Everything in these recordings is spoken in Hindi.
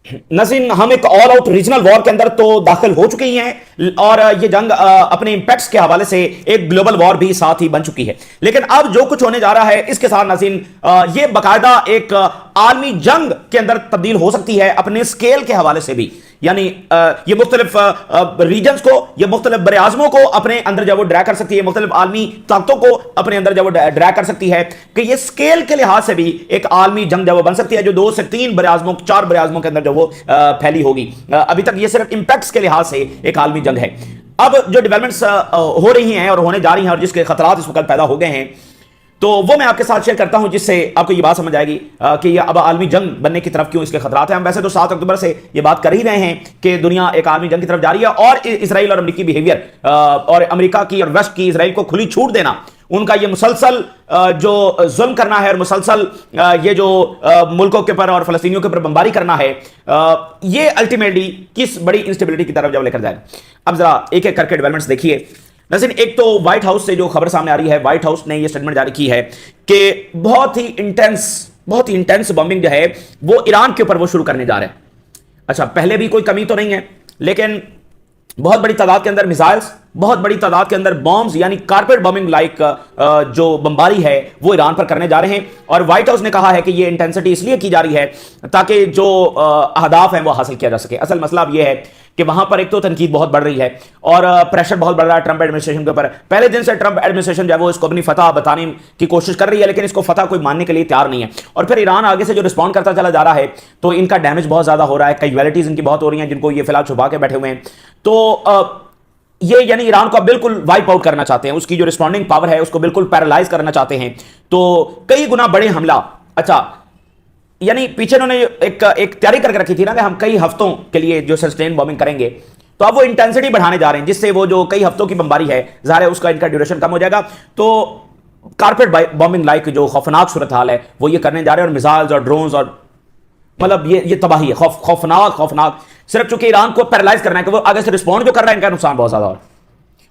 नजीन, हम एक ऑल आउट रीजनल वॉर के अंदर तो दाखिल हो चुके ही हैं और ये जंग अपने इंपैक्ट्स के हवाले से एक ग्लोबल वॉर भी साथ ही बन चुकी है। लेकिन अब जो कुछ होने जा रहा है इसके साथ नजीन, ये बाकायदा एक आलमी जंग के अंदर तब्दील हो सकती है अपने स्केल के हवाले से भी। यानी ये मुख्तलिफ रीजन्स को, ये मुख्तलिफ बरे-आज़मों को अपने अंदर जब वो ड्रैग कर सकती है, मुख्तलिफ आलमी ताकतों को अपने अंदर जब वो ड्रैग कर सकती है, कि ये स्केल के लिहाज से भी एक आलमी जंग जब वो बन सकती है जो 2 से 3 बरे-आज़मों, 4 बरे-आज़मों के अंदर जो वो फैली होगी। अभी तक ये सिर्फ इंपैक्ट्स के लिहाज से एक आलमी जंग है। अब जो डेवलपमेंट्स हो रही हैं और होने जा रही हैं और जिसके खतरात इस वक्त पैदा हो गए हैं, तो वो मैं आपके साथ शेयर करता हूं, जिससे आपको ये बात समझ आएगी कि ये अब आलमी जंग बनने की तरफ क्यों इसके खतरात हैं। हम वैसे तो 7 अक्टूबर से ये बात कर ही रहे हैं कि दुनिया एक आलमी जंग की तरफ जा रही है और इसराइल और अमेरिकी बिहेवियर और अमेरिका की और वेस्ट की इसराइल को खुली छूट देना, उनका ये मुसलसल जो जुल्म करना है और मुसलसल ये जो मुल्कों के ऊपर और फलस्तीनियों के ऊपर बमबारी करना है, ये अल्टीमेटली किस बड़ी इंस्टेबिलिटी की तरफ जब लेकर जाएगा। अब जरा एक एक करके डेवलपमेंट्स देखिए। नज़ीर, एक तो व्हाइट हाउस से जो खबर सामने आ रही है, व्हाइट हाउस ने ये स्टेटमेंट जारी की है कि बहुत ही इंटेंस बॉम्बिंग जो है वो ईरान के ऊपर वो शुरू करने जा रहे हैं। अच्छा, पहले भी कोई कमी तो नहीं है, लेकिन बहुत बड़ी तादाद के अंदर मिसाइल्स, बहुत बड़ी तादाद के अंदर बॉम्ब्स यानी कारपेट बॉम्बिंग लाइक जो बमबारी है वो ईरान पर करने जा रहे हैं। और व्हाइट हाउस ने कहा है कि ये इंटेंसिटी इसलिए की जा रही है ताकि जो अहदाफ हैं वो हासिल किया जा सके। असल मसला अब ये है कि वहां पर एक तो तनकीद बहुत बढ़ रही है और प्रेशर बहुत बढ़ रहा है ट्रंप एडमिनिस्ट्रेशन के ऊपर। पहले दिन से ट्रंप एडमिनिस्ट्रेशन जो है वो इसको अपनी फतह बताने की कोशिश कर रही है, लेकिन इसको फतह कोई मानने के लिए तैयार नहीं है। और फिर ईरान आगे से जो रिस्पॉन्ड करता चला जा रहा है, तो इनका डैमेज बहुत ज्यादा हो रहा है, कैजुअलिटीज इनकी बहुत हो रही हैं जिनको ये फिलहाल छुपा के बैठे हुए हैं। तो ये यानी ईरान को बिल्कुल वाइप आउट करना चाहते हैं, उसकी जो रिस्पॉन्डिंग पावर है उसको बिल्कुल पैरालाइज करना चाहते हैं। तो कई गुना बड़े हमला, अच्छा यानी पीछे उन्होंने एक तैयारी करके रखी थी ना कि हम कई हफ्तों के लिए जो सस्टेन बॉम्बिंग करेंगे, तो अब वो इंटेंसिटी बढ़ाने जा रहे हैं जिससे वो जो कई हफ्तों की बमबारी है ज़ाहिर है उसका इनका ड्यूरेशन कम हो जाएगा। तो कारपेट बॉम्बिंग लाइक जो खौफनाक सूरत हाल है वो ये करने जा रहे हैं, और मिसाइल्स और ड्रोन्स और मतलब ये तबाही है, खौफनाक। सिर्फ चूंकि ईरान को पैरालाइज करना है कि वो आगे से रिस्पॉन्ड जो कर रहा है, इनका नुकसान बहुत ज्यादा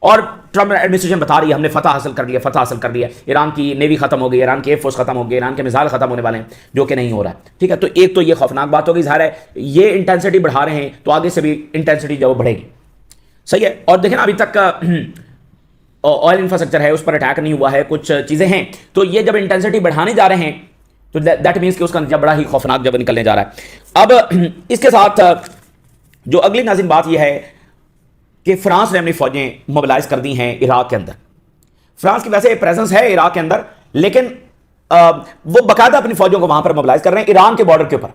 और ट्रंप एडमिनिस्ट्रेशन बता रही है हमने फतह हासिल कर लिया, ईरान की नेवी खत्म हो गई, ईरान की एयरफोर्स खत्म हो गई, ईरान के मिसाइल खत्म होने वाले हैं, जो कि नहीं हो रहा है। ठीक है, तो एक तो ये खौफनाक बात हो गई। ज़ाहिर है ये इंटेंसिटी बढ़ा रहे हैं तो आगे से भी इंटेंसिटी जो बढ़ेगी। सही है। और देखें अभी तक ऑयल इंफ्रास्ट्रक्चर है उस पर अटैक नहीं हुआ है, कुछ चीजें हैं, तो ये जब इंटेंसिटी बढ़ाने जा रहे हैं तो दैट मीन्स कि उसका नतीजा बड़ा ही खौफनाक जब निकलने जा रहा है। अब इसके साथ जो अगली नाज़रीन बात यह है कि फ्रांस ने अपनी फौजें मोबिलाइज कर दी हैं इराक के अंदर। फ्रांस की वैसे प्रेजेंस है इराक के अंदर, लेकिन वो बाकायदा अपनी फौजों को वहां पर मोबिलाइज कर रहे हैं ईरान के बॉर्डर के ऊपर,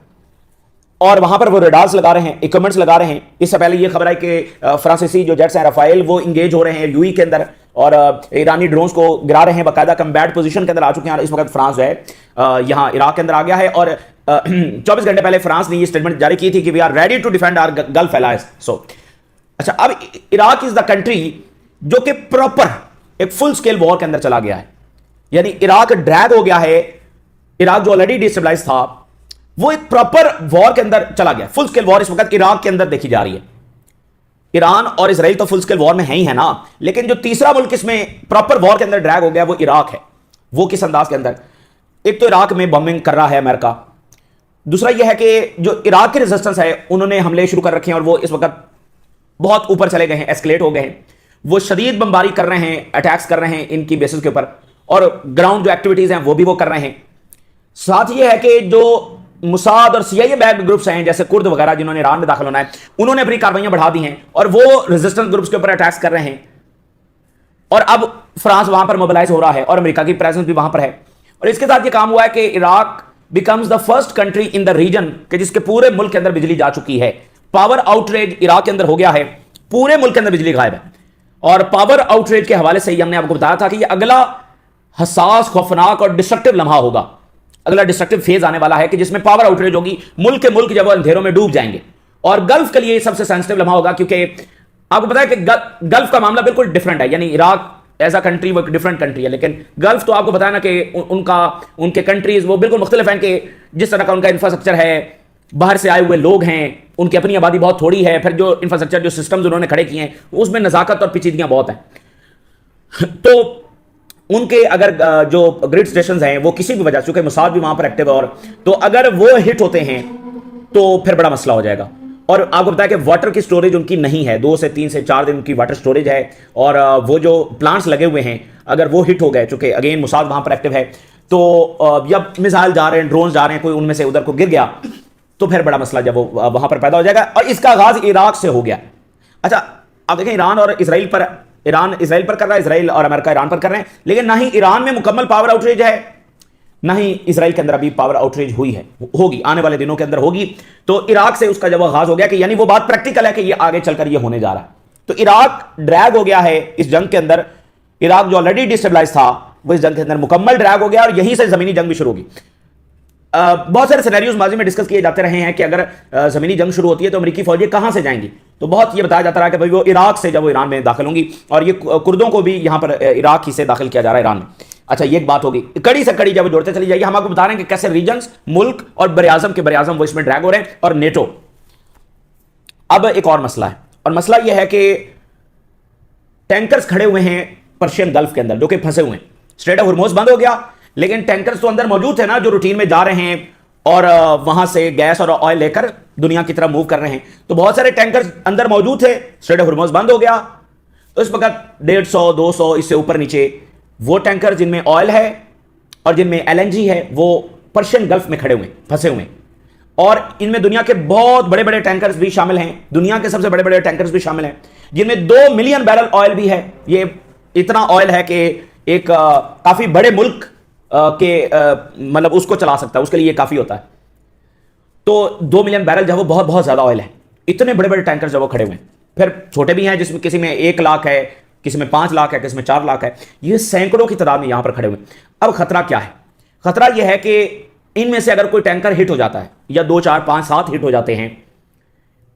और वहां पर वो रेडार्स लगा रहे हैं, इक्विपमेंट्स लगा रहे हैं। इससे पहले ये खबर है कि फ्रांसीसी जो जेट्स हैं राफेल वो इंगेज हो रहे हैं यूई के अंदर और ईरानी ड्रोन्स को गिरा रहे हैं, बाकायदा कम्बैट पोजीशन के अंदर आ चुके हैं। इस वक्त फ्रांस जो है यहाँ इराक के अंदर आ गया है और 24 घंटे पहले फ्रांस ने ये स्टेटमेंट जारी की थी कि we are ready to defend our Gulf alliance. So अच्छा, अब इराक इज द कंट्री जो कि प्रॉपर एक फुल स्केल वॉर के अंदर चला गया है, यानी इराक ड्रैग हो गया है। इराक जो ऑलरेडी डिस्टेबलाइज था वो एक प्रॉपर वॉर के अंदर चला गया। फुल स्केल वॉर इस वक्त इराक के अंदर देखी जा रही है। ईरान और इसराइल तो फुल स्केल वॉर में है ही है ना, लेकिन जो तीसरा मुल्क इसमें प्रॉपर वॉर के अंदर ड्रैग हो गया वो इराक है। वो किस अंदाज के अंदर, एक तो इराक में बॉम्बिंग कर रहा है अमेरिका, दूसरा यह है कि जो इराक की रेजिस्टेंस है उन्होंने हमले शुरू कर रखे हैं और वो इस वक्त बहुत ऊपर चले गए हैं, एस्केलेट हो गए हैं। वो शदीद बमबारी कर रहे हैं, अटैक्स कर रहे हैं इनकी बेसिस के ऊपर, और ग्राउंड जो एक्टिविटीज हैं वो भी वो कर रहे हैं। साथ ये है कि जो मुसाद और सीआईए बैक्ड ग्रुप्स हैं जैसे कुर्द वगैरह जिन्होंने ईरान में दाखिल होना है, उन्होंने अपनी कार्रवाइयां बढ़ा दी हैं और वो रेजिस्टेंस ग्रुप्स के ऊपर अटैक्स कर रहे हैं। और अब फ्रांस वहां पर मोबिलाइज हो रहा है और अमेरिका की प्रेजेंस भी वहां पर है। और इसके साथ ये काम हुआ है कि Iraq becomes the first country in the region कि जिसके पूरे मुल्क के अंदर बिजली जा चुकी है। पावर आउटरेज इराक के अंदर हो गया है, पूरे मुल्क के अंदर बिजली गायब है। और पावर आउटरेज के हवाले से हमने आपको बताया था कि यह अगला हसास, खौफनाक और डिस्ट्रक्टिव लम्हा होगा, अगला डिस्ट्रक्टिव फेज आने वाला है कि जिसमें पावर आउटरेज होगी, मुल्क के मुल्क जब वो अंधेरों में डूब जाएंगे। और गल्फ के लिए सबसे सेंसिटिव लम्हा होगा, क्योंकि आपको पता है कि गल्फ का मामला बिल्कुल डिफरेंट है। यानी इराक एज अ कंट्री वो एक डिफरेंट कंट्री है, लेकिन गल्फ तो आपको बताया ना कि उनके कंट्रीज वो बिल्कुल मुख्तलिफ हैं कि जिस तरह का उनका इंफ्रास्ट्रक्चर है, बाहर से आए हुए लोग हैं, उनकी अपनी आबादी बहुत थोड़ी है, फिर जो इंफ्रास्ट्रक्चर जो सिस्टम्स उन्होंने खड़े किए हैं उसमें नज़ाकत और पेचीदगियां बहुत हैं। तो उनके अगर जो ग्रिड स्टेशन हैं वो किसी भी वजह से, चूंकि मुसाद भी वहां पर एक्टिव है, और तो अगर वो हिट होते हैं तो फिर बड़ा मसला हो जाएगा। और आपको बताया कि वाटर की स्टोरेज उनकी नहीं है, 2 से 3 से 4 दिन की वाटर स्टोरेज है। और वो जो प्लांट्स लगे हुए हैं अगर वो हिट हो गए, चूंकि अगेन मुसाद वहां पर एक्टिव है, तो जब मिसाइल जा रहे हैं, ड्रोन जा रहे हैं, कोई उनमें से उधर को गिर गया तो फिर बड़ा मसला जब वो वहां पर पैदा हो जाएगा। और इसका आगाज इराक से हो गया। अच्छा, आप देखें ईरान और इसराइल पर, ईरान इसराइल पर कर रहा है, इसराइल और अमेरिका ईरान पर कर रहे हैं, लेकिन ना ही ईरान में मुकम्मल पावर आउटरीच है, ना ही इसराइल के अंदर अभी पावर आउटरीच हुई है, होगी आने वाले दिनों के अंदर होगी। तो इराक से उसका जब आगाज हो गया कि यानी वो बात प्रैक्टिकल है कि ये आगे चलकर ये होने जा रहा है। तो इराक ड्रैग हो गया है इस जंग के अंदर। इराक जो ऑलरेडी डिस्टेबलाइज था वो इस जंग के अंदर मुकम्मल ड्रैग हो गया और यहीं से जमीनी जंग भी शुरू होगी। बहुत सारे सिनेरियोज माजी में डिस्कस किए जाते रहे हैं कि अगर जमीनी जंग शुरू होती है तो अमेरिकी फौजें कहां से जाएंगी। तो बहुत ये बताया जाता रहा कि भाई वो इराक से जब वो ईरान में दाखिल होंगी, और ये कुर्दों को भी यहां पर इराक ही से दाखिल किया जा रहा है ईरान में। अच्छा, ये एक बात होगी, कड़ी से कड़ी जब जोड़ते चली जाएगी। हम आपको बता रहे हैं कि कैसे रीजन्स, मुल्क और बरियाजम के बरियाजम वो इसमें ड्रैग हो रहे हैं, और नेटो। अब एक और मसला है, और मसला यह है कि टैंकर्स खड़े हुए हैं पर्शियन गल्फ के अंदर जो कि फंसे हुए हैं। स्ट्रेट ऑफ हुर्मुज़ बंद हो गया, लेकिन टैंकर्स तो अंदर मौजूद थे ना, जो रूटीन में जा रहे हैं और वहां से गैस और ऑयल लेकर दुनिया की तरफ मूव कर रहे हैं। तो बहुत सारे टैंकर्स अंदर मौजूद थे, स्ट्रेट ऑफ हुर्मुज़ बंद हो गया। तो इस वक्त 150, 200 इससे ऊपर नीचे वो टैंकर जिनमें ऑयल है और जिनमें LNG है वो पर्शियन गल्फ में खड़े हुए, फंसे हुए। और इनमें दुनिया के बहुत बड़े बड़े टैंकर्स भी शामिल हैं, दुनिया के सबसे बड़े बड़े टैंकर्स भी शामिल हैं, जिनमें 2 मिलियन बैरल ऑयल भी है। ये इतना ऑयल है कि एक काफी बड़े मुल्क के मतलब उसको चला सकता है, उसके लिए काफी होता है। तो 2 मिलियन बैरल जो वो बहुत बहुत ज्यादा ऑयल है। इतने बड़े बड़े टैंकर जो वो खड़े हुए हैं, फिर छोटे भी हैं जिसमें किसी में 1 लाख है, किसी में 5 लाख है, किसी में 4 लाख है। ये सैकड़ों की तादाद में यहां पर खड़े हुए। अब खतरा क्या है? खतरा यह है कि इनमें से अगर कोई टैंकर हिट हो जाता है, या 2, 4, 5, 7 हिट हो जाते हैं,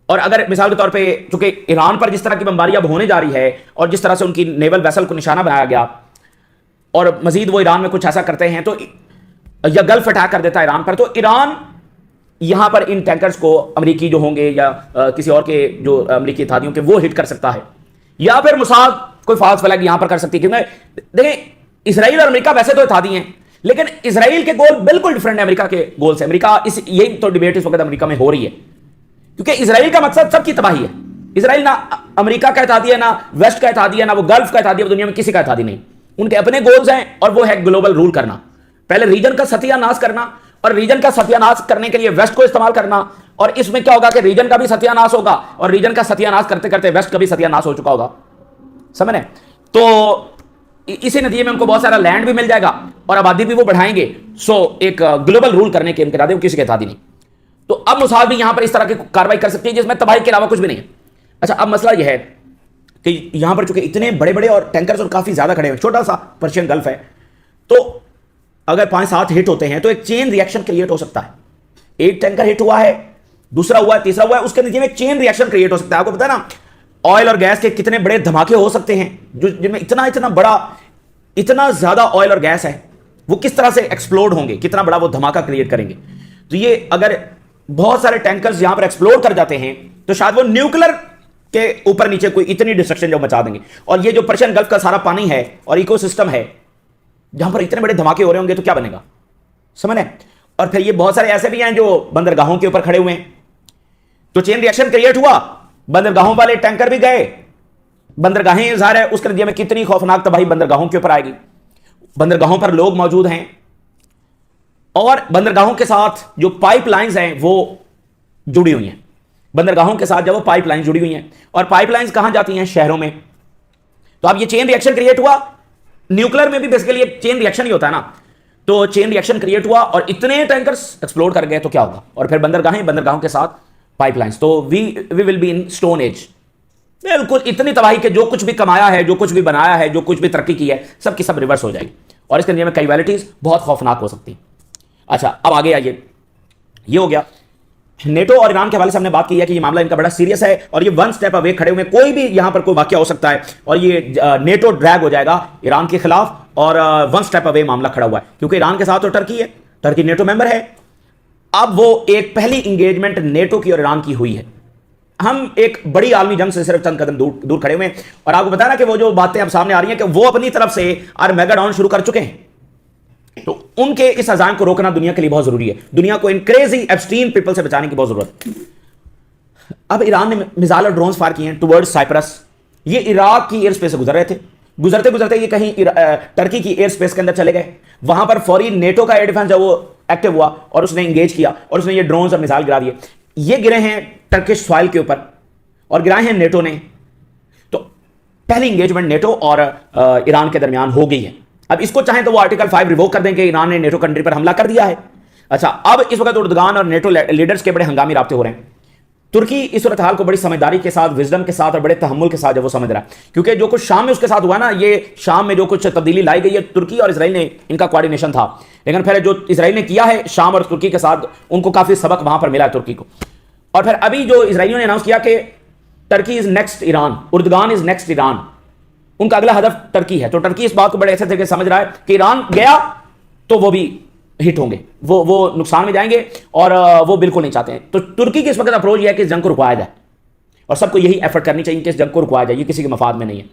और अगर मिसाल के तौर पे चूंकि ईरान पर जिस तरह की बमबारी अब होने जा रही है और जिस तरह से उनकी नेवल वेसल को निशाना बनाया गया, और मजीद वो ईरान में कुछ ऐसा करते हैं तो, या गल्फ अटैक कर देता है ईरान पर, तो ईरान यहां पर इन टैंकर्स को अमेरिकी जो होंगे या किसी और के जो अमेरिकी इत्तेहादियों के वो हिट कर सकता है, या फिर मुसाद कोई फाल्स फ्लैग यहां पर कर सकती है। क्योंकि देखें, इसराइल और अमेरिका वैसे तो इत्तेहादी हैं, लेकिन इसराइल के गोल बिल्कुल डिफरेंट है अमेरिका के गोल से। अमेरिका यही तो डिबेट इस वक्त अमेरिका में हो रही है, क्योंकि इसराइल का मकसद सबकी तबाही है। इसराइल ना अमेरिका का इत्तेहादी है, ना वेस्ट का इत्तेहादी है, ना वो गल्फ का इत्तेहादी है, दुनिया में किसी का इत्तेहादी नहीं। उनके अपने गोल्स हैं, और वो है ग्लोबल रूल करना, पहले रीजन का सत्यानाश करना, और रीजन का सत्यानाश करने के लिए वेस्ट को इस्तेमाल करना। और इसमें क्या होगा कि रीजन का भी सत्यानाश होगा, और रीजन का सत्यानाश करते करते वेस्ट का भी सत्यानाश हो चुका होगा, समझ रहे? तो इसी नतीजे में उनको बहुत सारा लैंड भी मिल जाएगा और आबादी भी वो बढ़ाएंगे। सो एक ग्लोबल रूल करने के इनके इरादे, वो किसी के इत्तेहादी नहीं। तो अब मुसाद भी यहां पर इस तरह की कार्रवाई कर सकती है जिसमें तबाही के अलावा कुछ भी नहीं है। अच्छा, अब मसला यह है कि यहां पर चूंकि इतने बड़े बड़े और टैंकर्स और काफी ज्यादा खड़े हैं, छोटा सा पर्शियन गल्फ है, तो अगर 5-7 हिट होते हैं तो एक चेन रिएक्शन क्रिएट हो सकता है। एक टैंकर हिट हुआ है, दूसरा हुआ है, तीसरा हुआ है, उसके नतीजे में एक चेन रिएक्शन क्रिएट हो सकता है। आपको पता है ना, ऑयल और गैस के कितने बड़े धमाके हो सकते हैं, जो जिनमें इतना इतना बड़ा, इतना ज्यादा ऑयल और गैस है, वो किस तरह से एक्सप्लोड होंगे, कितना बड़ा वो धमाका क्रिएट करेंगे। तो ये अगर बहुत सारे टैंकर्स यहां पर एक्सप्लोड कर जाते हैं तो शायद वो न्यूक्लियर के ऊपर नीचे कोई इतनी डिस्ट्रक्शन जो मचा देंगे। और ये जो पर्शियन गल्फ का सारा पानी है और इकोसिस्टम है, जहां पर इतने बड़े धमाके हो रहे होंगे तो क्या बनेगा, समझ रहे? और फिर ये बहुत सारे ऐसे भी हैं जो बंदरगाहों के ऊपर खड़े हुए हैं, तो चेन रिएक्शन क्रिएट हुआ, बंदरगाहों वाले टैंकर भी गए, बंदरगाहें ज़ाहिर है उसके नतीजे में कितनी खौफनाक तबाही बंदरगाहों के ऊपर आएगी। बंदरगाहों पर लोग मौजूद हैं, और बंदरगाहों के साथ जो पाइपलाइंस हैं वो जुड़ी हुई हैं। बंदरगाहों के साथ जब वो पाइपलाइन जुड़ी हुई हैं, और पाइपलाइंस कहां जाती हैं? शहरों में। तो अब ये चेन रिएक्शन क्रिएट हुआ, न्यूक्लियर में भी बेसिकली चेन रिएक्शन ही होता है ना। तो चेन रिएक्शन क्रिएट हुआ और इतने टैंकर्स एक्सप्लोड कर गए तो क्या होगा? और फिर बंदरगाहों के साथ पाइपलाइंस, तो we will be in stone age. बिल्कुल इतनी तबाही के जो कुछ भी कमाया है, जो कुछ भी बनाया है, जो कुछ भी तरक्की की है, सब की सब रिवर्स हो जाएगी, और इसके नतीजे में कैजुअलिटीज बहुत खौफनाक हो सकती है। अच्छा, अब आगे आइए, ये हो गया नेटो और ईरान के हवाले से हमने बात की है कि ये मामला इनका बड़ा सीरियस है, और ये 1 स्टेप अवे खड़े हुए, कोई भी यहां पर कोई वाकया हो सकता है, और ये नेटो ड्रैग हो जाएगा ईरान के खिलाफ, और 1 स्टेप अवे मामला खड़ा हुआ है, क्योंकि ईरान के साथ तो टर्की है, टर्की नेटो मेंबर है। अब वो एक पहली इंगेजमेंट नेटो की और ईरान की हुई है। हम एक बड़ी आलमी जंग से सिर्फ चंद कदम दूर खड़े हुए हैं, और आपको बताया ना कि वो जो बातें अब सामने आ रही हैं कि वो अपनी तरफ से आर्मेगेडॉन शुरू कर चुके हैं। तो उनके इस अजायम को रोकना दुनिया के लिए बहुत जरूरी है। दुनिया को इन क्रेजी एब्सटीन पीपल से बचाने की बहुत जरूरत है। अब ईरान ने मिसाइल और ड्रोन्स फायर किए हैं टुवर्ड्स साइप्रस। ये इराक की एयर स्पेस से गुजर रहे थे। गुजरते गुजरते ये कहीं टर्की की एयर स्पेस के अंदर चले गए। वहां पर फौरी नेटो का एयर डिफेंस जब वो एक्टिव हुआ और उसने इंगेज किया और उसने ये ड्रोन्स और मिसाइल गिरा दिए। ये गिरे हैं टर्किश सॉइल के ऊपर और गिराए हैं नेटो ने। तो पहली इंगेजमेंट नेटो और ईरान के दरमियान हो गई है। अब इसको चाहें तो वो आर्टिकल 5 रिवोक कर दें कि ईरान ने नेटो कंट्री पर हमला कर दिया है। अच्छा, अब इस वक्त उर्दगान और नेटो लीडर्स के बड़े हंगामी राब्ते हो रहे हैं। तुर्की इस सूरत हाल को बड़ी समझदारी के साथ, विजडम के साथ और बड़े तहम्मुल के साथ जब वो समझ रहा है, क्योंकि जो कुछ शाम में उसके साथ हुआ ना, ये शाम में जो कुछ तब्दीली लाई गई है, तुर्की और इसराइल ने इनका कोऑर्डिनेशन था, लेकिन फिर जो इसराइल ने किया है शाम और तुर्की के साथ, उनको काफी सबक वहां पर मिला है तुर्की को। और फिर अभी जो इसराइलियों ने अनाउंस किया कि Turkey is next Iran, Erdogan is next Iran, उनका अगला हदफ टर्की है। तो टर्की इस बात को बड़े अच्छे तरीके से समझ रहा है कि ईरान गया तो वो भी हिट होंगे, वो नुकसान में जाएंगे और वो बिल्कुल नहीं चाहते हैं। तो तुर्की की इस वक्त अप्रोच यह है कि इस जंग को रुकवाया जाए और सबको यही एफर्ट करनी चाहिए कि इस जंग को रुकवाया जाए। ये किसी के मफाद में नहीं है।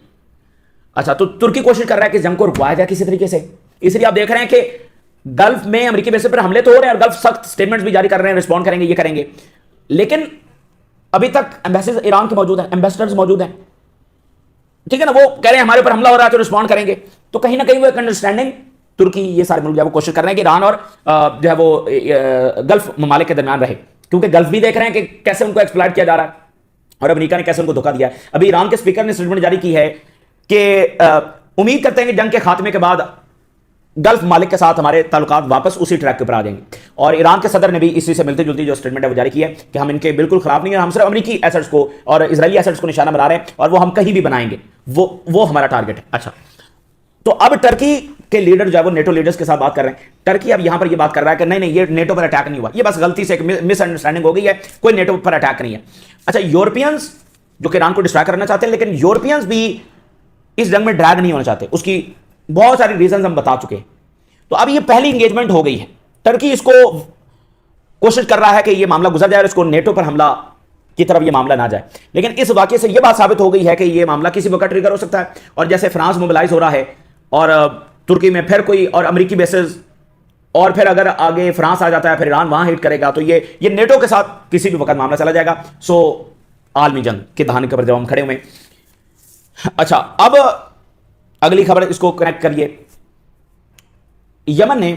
अच्छा, तो तुर्की कोशिश कर रहा है कि इस जंग को रुकवाया जाए किसी तरीके से। इसलिए आप देख रहे हैं कि गल्फ में अमेरिकी बेस पर हमले तो हो रहे हैं और गल्फ सख्त स्टेटमेंट्स भी जारी कर रहे हैं, रिस्पॉन्ड करेंगे, ये करेंगे, लेकिन अभी तक एम्बेसडर ईरान के मौजूद हैं, एम्बेसडर्स मौजूद हैं, ठीक है ना, वो कह रहे हैं हमारे ऊपर हमला हो रहा है तो रिस्पॉन्ड करेंगे। तो कहीं ना कहीं वो एक अंडरस्टैंडिंग तुर्की, ये सारे मुल्क जो है वो कोशिश कर रहे हैं कि ईरान और जो है वो गल्फ ममालिक के दरमियान रहे, क्योंकि गल्फ भी देख रहे हैं कि कैसे उनको एक्सप्लॉइट किया जा रहा है और अमेरिका ने कैसे उनको धोखा दिया है। अभी ईरान के स्पीकर ने स्टेटमेंट जारी की है कि उम्मीद करते हैं कि जंग के खात्मे के बाद गल्फ ममालिक के साथ हमारे ताल्लुकात वापस उसी ट्रैक के ऊपर आ जाएंगे। और ईरान के सदर ने भी इसी से मिलती जुलती जो स्टेटमेंट है वो जारी की है कि हम इनके बिल्कुल खिलाफ नहीं है, हम सिर्फ अमेरिकी एसेट्स को और इजरायली एसेट्स को निशाना बना रहे हैं और वो हम कहीं भी बनाएंगे, वो हमारा टारगेट है। अच्छा, तो अब टर्की के लीडर जो है वो नेटो लीडर्स के साथ बात कर रहे हैं। टर्की अब यहां पर ये बात कर रहा है कि नहीं ये नेटो पर अटैक नहीं हुआ, ये बस गलती से एक मिसअंडरस्टैंडिंग हो गई है, कोई नेटो पर अटैक नहीं है। अच्छा, यूरोपियंस जो कि ईरान को डिस्ट्रैक्ट करना चाहते हैं, लेकिन यूरोपियंस भी इस जंग में ड्रैग नहीं होना चाहते, उसकी बहुत सारी रीजन हम बता चुके हैं। तो अब ये पहली इंगेजमेंट हो गई है। टर्की इसको कोशिश कर रहा है कि ये मामला गुजर जाए और इसको नेटो पर हमला की तरफ ये मामला ना जाए, लेकिन इस वाकये से ये बात साबित हो गई है कि ये मामला किसी वक्त ट्रिगर हो सकता है। और जैसे फ्रांस मोबिलाइज हो रहा है और तुर्की में फिर कोई और अमेरिकी बेसेस, और फिर अगर आगे फ्रांस आ जाता है फिर ईरान वहां हिट करेगा, तो ये नेटो के साथ किसी भी वक्त मामला चला जाएगा। सो आलमी जंग के दहाने के ऊपर जब हम खड़े हुए। अच्छा, अब अगली खबर, इसको कनेक्ट करिए। यमन ने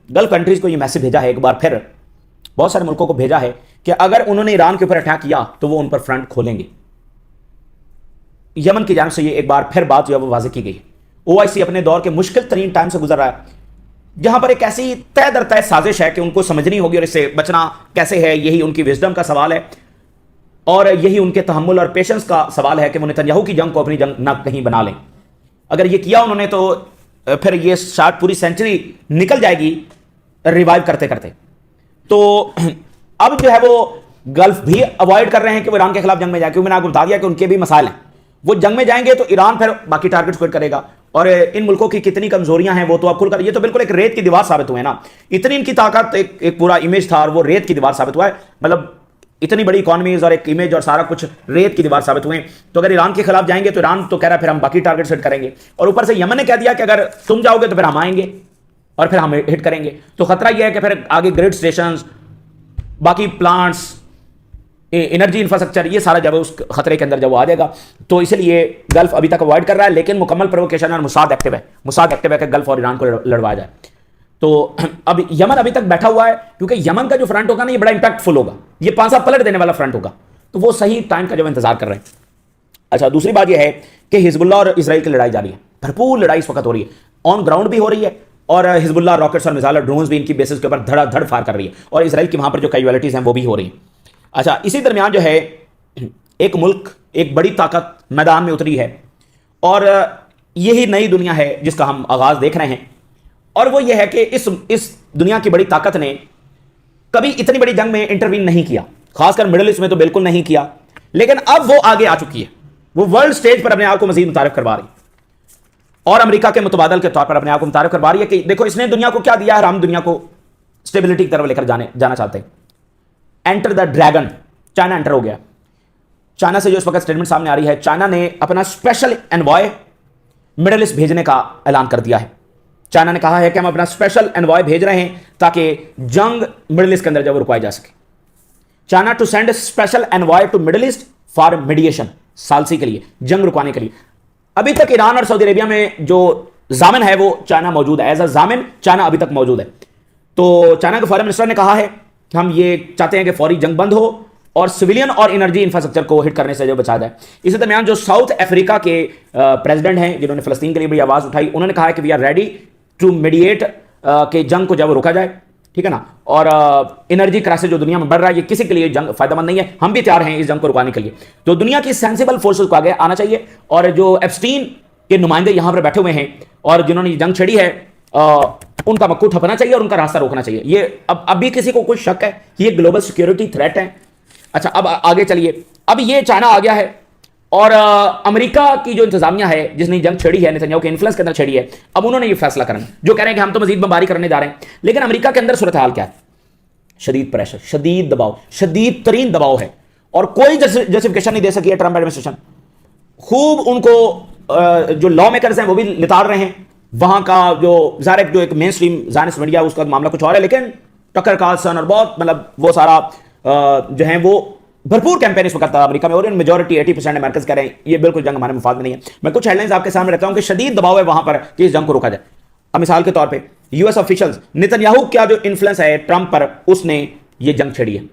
गल्फ कंट्रीज को यह मैसेज भेजा है, एक बार फिर बहुत सारे मुल्कों को भेजा है कि अगर उन्होंने ईरान के ऊपर अटैक किया तो वो उन पर फ्रंट खोलेंगे। यमन की जानिब से ये एक बार फिर बात जो है वो वाज़ेह की गई है। ओआईसी अपने दौर के मुश्किल तरीन टाइम से गुजर रहा है, जहां पर एक ऐसी तय दर तय साजिश है कि उनको समझनी होगी और इससे बचना कैसे है। यही उनकी विजडम का सवाल है और यही उनके तहम्मुल और पेशेंस का सवाल है कि वो नेतन्याहू की जंग को अपनी जंग ना कहीं बना लें। अगर ये किया उन्होंने तो फिर ये शायद पूरी सेंचुरी निकल जाएगी रिवाइव करते करते। तो अब जो है वो गल्फ भी अवॉइड कर रहे हैं कि वो ईरान के खिलाफ जंग में जाए, क्योंकि मैंने आपको बता दिया कि उनके भी मसाइल हैं। वो जंग में जाएंगे तो ईरान फिर बाकी टारगेट स्क्वायर करेगा और इन मुल्कों की कितनी कमजोरियां हैं वो तो अब खुलकर, ये तो बिल्कुल एक रेत की दीवार साबित हुए ना। इतनी इनकी ताकत, एक पूरा इमेज था और वो रेत की दीवार साबित हुआ है। मतलब इतनी बड़ी इकॉनमीज और एक इमेज और सारा कुछ रेत की दीवार साबित हुए। तो अगर ईरान के खिलाफ जाएंगे तो ईरान तो कह रहा है फिर हम बाकी टारगेट सेट करेंगे, और ऊपर से यमन ने कह दिया कि अगर तुम जाओगे तो फिर हम आएंगे और फिर हम हिट करेंगे। तो खतरा यह है कि फिर आगे ग्रिड स्टेशंस, बाकी प्लांट्स, एनर्जी इंफ्रास्ट्रक्चर, ये सारा जब उस खतरे के अंदर जब वो आ जाएगा। तो इसलिए गल्फ अभी तक अवॉइड कर रहा है, लेकिन मुकम्मल प्रोवोकेशन और मुसाद एक्टिव है कि गल्फ और ईरान को लड़वाया जाए। तो अब यमन अभी तक बैठा हुआ है, क्योंकि यमन का जो फ्रंट होगा ना ये बड़ा इंपैक्टफुल होगा, ये 5 साल पलट देने वाला फ्रंट होगा। तो वो सही टाइम का जब इंतजार कर रहे हैं। अच्छा, दूसरी बात यह है कि हिजबुल्लाह और इसराइल की लड़ाई जारी है, भरपूर लड़ाई इस वक्त हो रही है, ऑन ग्राउंड भी हो रही है और हिजबुल्लाह रॉकेट्स और मिसाइल और ड्रोन्स भी इनकी बेसिस के ऊपर धड़ाधड़ फायर कर रही है और इसराइल की वहां पर जो कैजुअलिटीज हैं वो भी हो रही हैं। अच्छा, इसी दरमियान जो है एक मुल्क, एक बड़ी ताकत मैदान में उतरी है और यही नई दुनिया है जिसका हम आगाज देख रहे हैं। और वो ये है कि इस दुनिया की बड़ी ताकत ने कभी इतनी बड़ी जंग में इंटरवीन नहीं किया, खासकर मिडिल ईस्ट में तो बिल्कुल नहीं किया, लेकिन अब वो आगे आ चुकी है। वो वर्ल्ड स्टेज पर अपने आप को मजीद मुतारिफ करवा रही और अमेरिका के मुतबादल के तौर पर अपने आप को मुतारिफ करवा रही है कि देखो इसने दुनिया को क्या दिया है, हम दुनिया को स्टेबिलिटी की तरफ लेकर जाना चाहते हैं। Enter the dragon, China enter हो गया। चाइना से जो इस वक्त स्टेटमेंट सामने आ रही है, चाइना ने अपना स्पेशल एनवॉय मिडिल ईस्ट भेजने का ऐलान कर दिया है। चाइना ने कहा है कि हम अपना स्पेशल एनवॉय भेज रहे हैं ताकि जंग मिडिल ईस्ट के अंदर जब रुकवाई जा सके। China to send special envoy to Middle East for mediation, सालसी के लिए, जंग रुकवाने के लिए। अभी तक ईरान और सऊदी अरेबिया में जो जामिन है वो चाइना मौजूद है, एज अ जामिन चाइना अभी तक मौजूद है। तो चाइना के फॉरेन मिनिस्टर ने कहा है कि हम ये चाहते हैं कि फौरी जंग बंद हो और सिविलियन और एनर्जी इंफ्रास्ट्रक्चर को हिट करने से जो बचा जाए। इसी दरमियान जो साउथ अफ्रीका के प्रेसिडेंट हैं जिन्होंने फिलिस्तीन के लिए भी आवाज उठाई, उन्होंने कहा है कि we are ready to mediate के जंग को जब रोका जाए, ठीक है ना। और एनर्जी क्राइसिस जो दुनिया में बढ़ रहा है ये किसी के लिए जंग फायदेमंद नहीं है, हम भी तैयार हैं इस जंग को रुकवाने के लिए। तो दुनिया की सेंसिबल फोर्सेस को आगे आना चाहिए और जो एप्स्टीन के नुमाइंदे यहां पर बैठे हुए हैं और जिन्होंने जंग छेड़ी है उनका मक्कू ठपना चाहिए और उनका रास्ता रोकना चाहिए। ये अब भी किसी को कोई शक है कि ये ग्लोबल सिक्योरिटी थ्रेट है? अच्छा, अब आगे चलिए। अब ये चाइना आ गया है और अमेरिका की जो इंतजामिया है जिसने जंग छेड़ी है, नेतन्याहू के इन्फ्लुएंस के अंदर छेड़ी है, अब उन्होंने ये फैसला करना जो कह रहे हैं कि हम तो मजीद बमबारी करने जा रहे हैं। लेकिन अमेरिका के अंदर सूरत हाल क्या है? शदीद प्रेशर, शदीद दबाव, शदीद तरीन दबाव है और कोई जस्टिफिकेशन नहीं दे सकी है ट्रंप एडमिनिस्ट्रेशन। खूब उनको जो लॉ मेकर्स हैं वो भी लिताड़ रहे हैं। वहां का जो ज़ाहिर जो एक मेन स्ट्रीम ज़ायनिस्ट मीडिया उसका मामला कुछ और है, लेकिन टकर कार्लसन और बहुत मतलब वो सारा जो है वो भरपूर कैंपेन इसमें करता है अमेरिका में और मेजॉरिटी 80% अमेरिकन कह रहे हैं ये बिल्कुल जंग हमारे मुफाद में नहीं है। मैं कुछ हेडलाइंस आपके सामने रखता हूं कि शदीद दबाव है वहां पर कि इस जंग को रोका जाए। अब मिसाल के तौर पे यूएस ऑफिशियल्स, नेतन्याहू का जो इन्फ्लुएंस है ट्रंप पर, उसने ये जंग छेड़ी है।